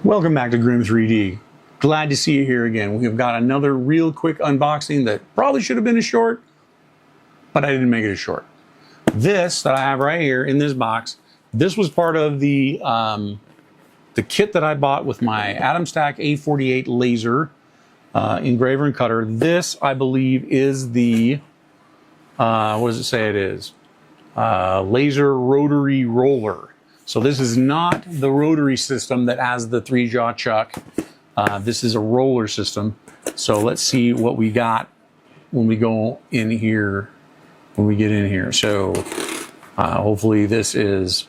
Welcome back to Grim 3D. Glad to see you here again. We've got another real quick unboxing that probably should have been a short, but I didn't make it a short. This that I have right here in this box, this was part of the kit that I bought with my AtomStack A48 laser engraver and cutter. This, I believe, is the, what does it say it is? Laser rotary roller. So this is not the rotary system that has the 3-jaw chuck. This is a roller system. So let's see what we got when we go in here, when we get in here. So hopefully this is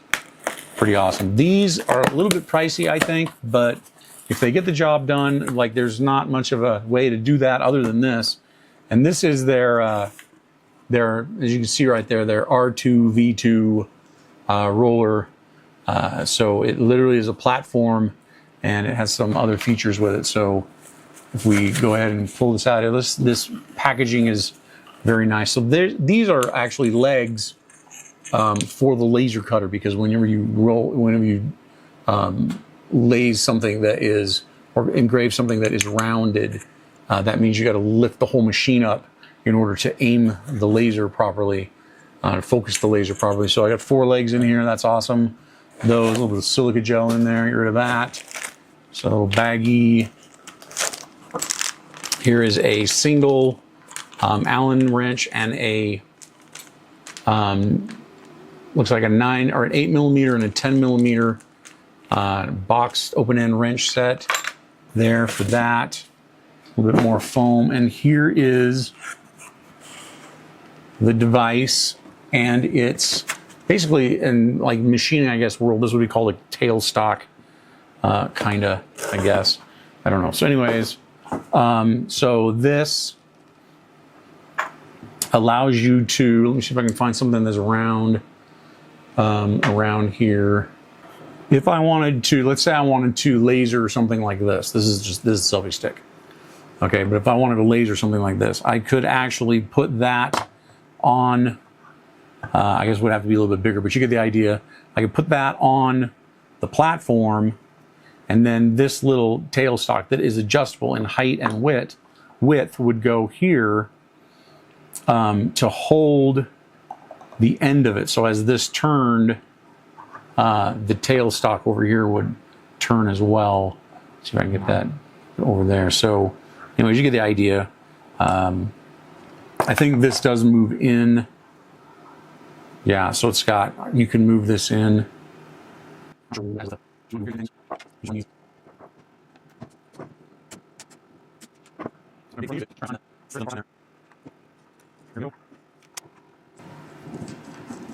pretty awesome. These are a little bit pricey, I think, but if they get the job done, like there's not much of a way to do that other than this. And this is their as you can see right there, their R2V2 roller. So it literally is a platform and it has some other features with it. So if we go ahead and pull this out, this packaging is very nice. So these are actually legs for the laser cutter, because whenever you laze something that is, or engrave something that is rounded, that means you got to lift the whole machine up in order to aim the laser properly, to focus the laser properly. So I got 4 legs in here. That's awesome. Those, a little bit of silica gel in there, get rid of that. So baggy. Here is a single Allen wrench and a, looks like a 9 or an 8mm and a 10mm boxed open end wrench set there for that. A little bit more foam. And here is the device, and it's basically, in like machining, I guess, world, this would be called a tailstock, kind of, I guess. I don't know. So anyways, so this allows you to, let me see if I can find something that's round, around here. If I wanted to, let's say I wanted to laser something like this. This is a selfie stick. Okay, but if I wanted to laser something like this, I could actually put that on, I guess it would have to be a little bit bigger, but you get the idea. I could put that on the platform, and then this little tailstock that is adjustable in height and width would go here to hold the end of it. So as this turned, the tailstock over here would turn as well. See if I can get that over there. So anyways, you get the idea. I think this does move in. Yeah, so it's got, you can move this in.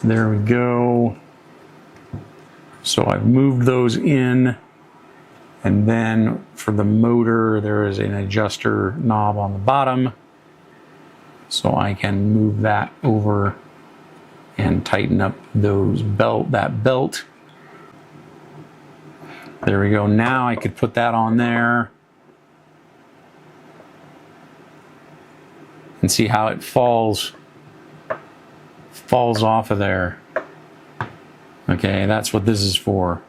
There we go. So I've moved those in, and then for the motor, there is an adjuster knob on the bottom. So I can move that over and tighten up that belt. There we go. Now I could put that on there and see how it falls off of there. Okay, that's what this is for.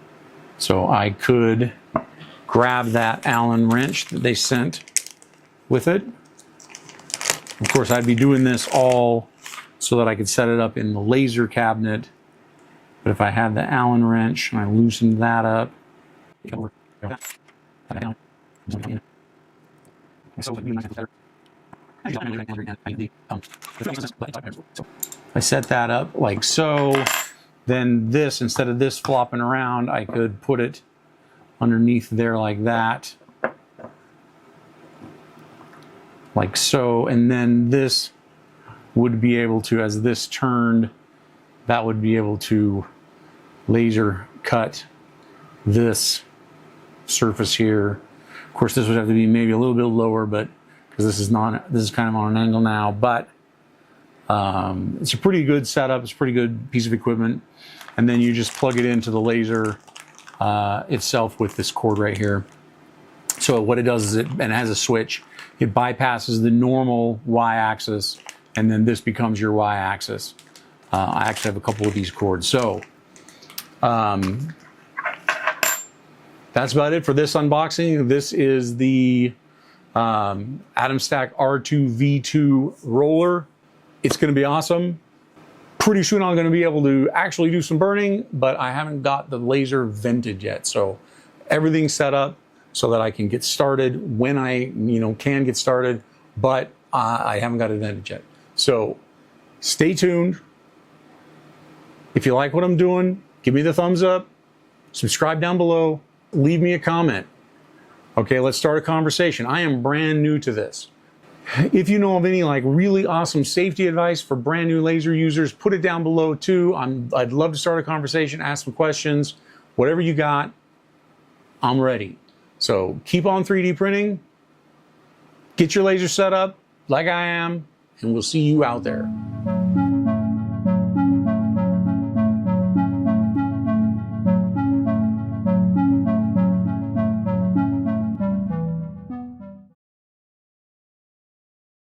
So I could grab that Allen wrench that they sent with it. Of course, I'd be doing this all so that I could set it up in the laser cabinet. But if I had the Allen wrench and I loosened that up, I set that up like so, then this, instead of this flopping around, I could put it underneath there like that. Like so, and then this would be able to, as this turned, that would be able to laser cut this surface here. Of course, this would have to be maybe a little bit lower, but because this is kind of on an angle now, but it's a pretty good setup. It's a pretty good piece of equipment. And then you just plug it into the laser itself with this cord right here. So what it does is and it has a switch. It bypasses the normal y-axis, and then this becomes your y-axis. I actually have a couple of these cords. So that's about it for this unboxing. This is the AtomStack R2V2 roller. It's going to be awesome. Pretty soon I'm going to be able to actually do some burning, but I haven't got the laser vented yet. So everything's set up so that I can get started when I can get started, but I haven't got it vented yet. So stay tuned. If you like what I'm doing, give me the thumbs up, subscribe down below, leave me a comment. Okay, let's start a conversation. I am brand new to this. If you know of any like really awesome safety advice for brand new laser users, put it down below too. I'd love to start a conversation, ask some questions, whatever you got, I'm ready. So keep on 3D printing, get your laser set up like I am, and we'll see you out there.